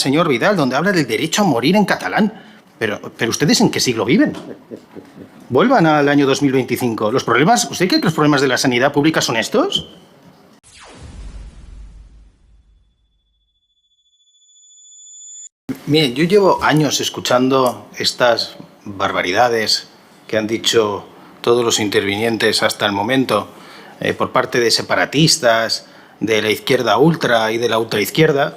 Señor Vidal, donde habla del derecho a morir en catalán. Pero ¿ustedes en qué siglo viven? Vuelvan al año 2025. ¿Usted cree que los problemas de la sanidad pública son estos? Miren, yo llevo años escuchando estas barbaridades que han dicho todos los intervinientes hasta el momento por parte de separatistas, de la izquierda ultra y de la ultraizquierda.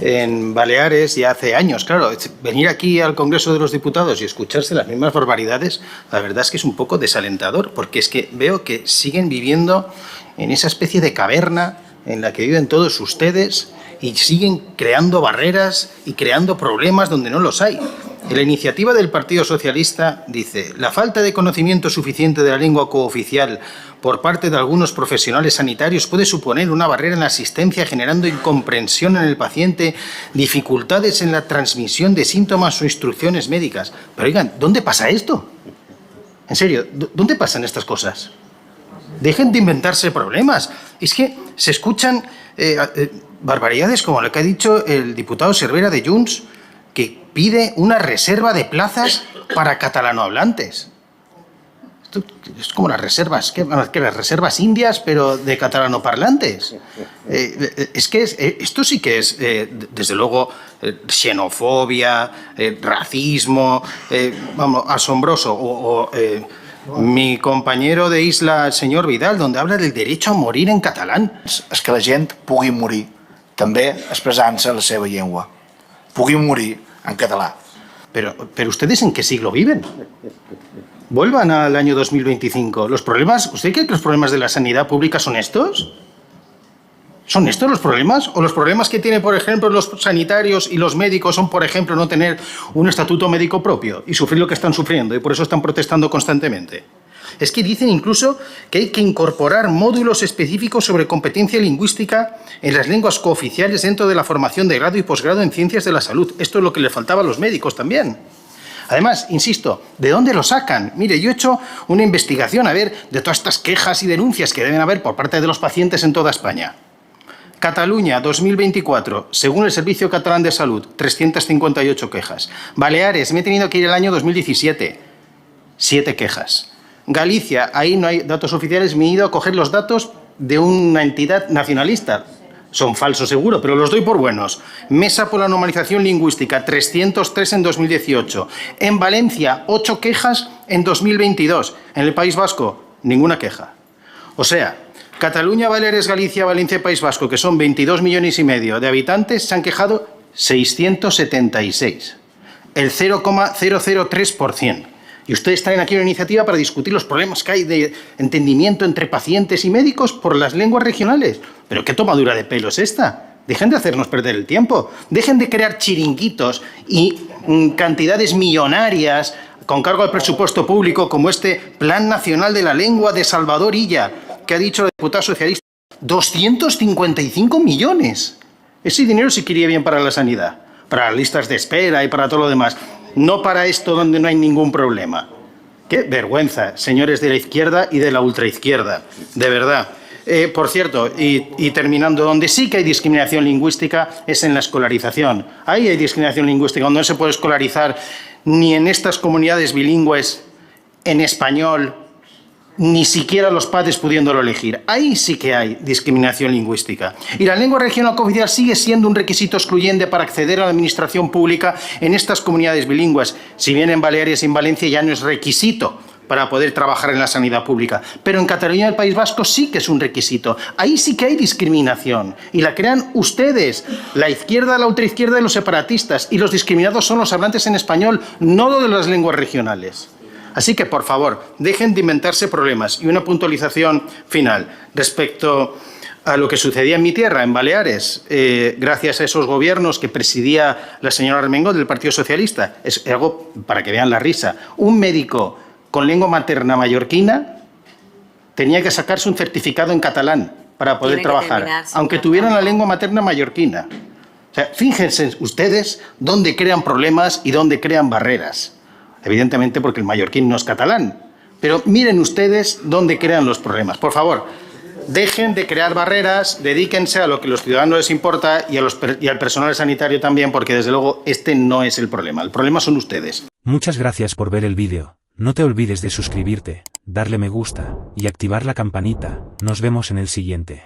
En Baleares ya hace años, claro, venir aquí al Congreso de los Diputados y escucharse las mismas barbaridades, la verdad es que es un poco desalentador, porque es que veo que siguen viviendo en esa especie de caverna en la que viven todos ustedes y siguen creando barreras y creando problemas donde no los hay. La iniciativa del Partido Socialista dice: la falta de conocimiento suficiente de la lengua cooficial por parte de algunos profesionales sanitarios puede suponer una barrera en la asistencia, generando incomprensión en el paciente, dificultades en la transmisión de síntomas o instrucciones médicas. Pero oigan, ¿dónde pasa esto? En serio, ¿dónde pasan estas cosas? Dejen de inventarse problemas. Es que se escuchan barbaridades como la que ha dicho el diputado Cervera de Junts, que pide una reserva de plazas para catalanohablantes. Esto es como las reservas, que las reservas indias, pero de catalanoparlantes. Esto sí que es, desde luego, xenofobia, racismo, vamos, asombroso. Mi compañero de isla, el señor Vidal, donde habla del derecho a morir en catalán. És que la gent pugui morir, també expressant-se en la seva llengua. Pugui morir en català. Pero ¿ustedes en qué siglo viven? Vuelvan al año 2025. ¿Usted cree que los problemas de la sanidad pública son estos? ¿Son estos los problemas? ¿O los problemas que tienen, por ejemplo, los sanitarios y los médicos son, por ejemplo, no tener un estatuto médico propio y sufrir lo que están sufriendo y por eso están protestando constantemente? Es que dicen incluso que hay que incorporar módulos específicos sobre competencia lingüística en las lenguas cooficiales dentro de la formación de grado y posgrado en ciencias de la salud. Esto es lo que le faltaba a los médicos también. Además, insisto, ¿de dónde lo sacan? Mire, yo he hecho una investigación, a ver, de todas estas quejas y denuncias que deben haber por parte de los pacientes en toda España. Cataluña, 2024, según el Servicio Catalán de Salud, 358 quejas. Baleares, me he tenido que ir al año 2017, 7 quejas. Galicia, ahí no hay datos oficiales, me he ido a coger los datos de una entidad nacionalista. Son falsos seguro, pero los doy por buenos. Mesa por la Normalización Lingüística, 303 en 2018. En Valencia, 8 quejas en 2022. En el País Vasco, ninguna queja. O sea, Cataluña, Baleares, Galicia, Valencia y País Vasco, que son 22,5 millones de habitantes, se han quejado 676. El 0,003%. Y ustedes traen aquí una iniciativa para discutir los problemas que hay de entendimiento entre pacientes y médicos por las lenguas regionales. ¿Pero qué tomadura de pelo es esta? Dejen de hacernos perder el tiempo. Dejen de crear chiringuitos y cantidades millonarias con cargo al presupuesto público como este Plan Nacional de la Lengua de Salvador Illa, que ha dicho el diputado socialista. 255 millones. Ese dinero sí que iría bien para la sanidad, para las listas de espera y para todo lo demás. No para esto donde no hay ningún problema. ¡Qué vergüenza, señores de la izquierda y de la ultraizquierda! De verdad. Por cierto, y terminando, donde sí que hay discriminación lingüística es en la escolarización. Ahí hay discriminación lingüística, donde no se puede escolarizar ni en estas comunidades bilingües en español, ni siquiera los padres pudiéndolo elegir. Ahí sí que hay discriminación lingüística. Y la lengua regional cooficial sigue siendo un requisito excluyente para acceder a la administración pública en estas comunidades bilingües. Si bien en Baleares y en Valencia ya no es requisito para poder trabajar en la sanidad pública. Pero en Cataluña y el País Vasco sí que es un requisito. Ahí sí que hay discriminación. Y la crean ustedes, la izquierda, la ultraizquierda y los separatistas. Y los discriminados son los hablantes en español, no los de las lenguas regionales. Así que, por favor, dejen de inventarse problemas. Y una puntualización final respecto a lo que sucedía en mi tierra, en Baleares, gracias a esos gobiernos que presidía la señora Armengol del Partido Socialista. Es algo para que vean la risa. Un médico con lengua materna mallorquina tenía que sacarse un certificado en catalán para poder trabajar, aunque tuvieran la lengua materna mallorquina. O sea, fíjense ustedes dónde crean problemas y dónde crean barreras. Evidentemente porque el mallorquín no es catalán. Pero miren ustedes dónde crean los problemas. Por favor, Dejen de crear barreras, dedíquense a lo que a los ciudadanos les importa y al personal sanitario también, porque desde luego este no es el problema son ustedes. Muchas gracias por ver el vídeo. No te olvides de suscribirte, darle me gusta y activar la campanita. Nos vemos en el siguiente.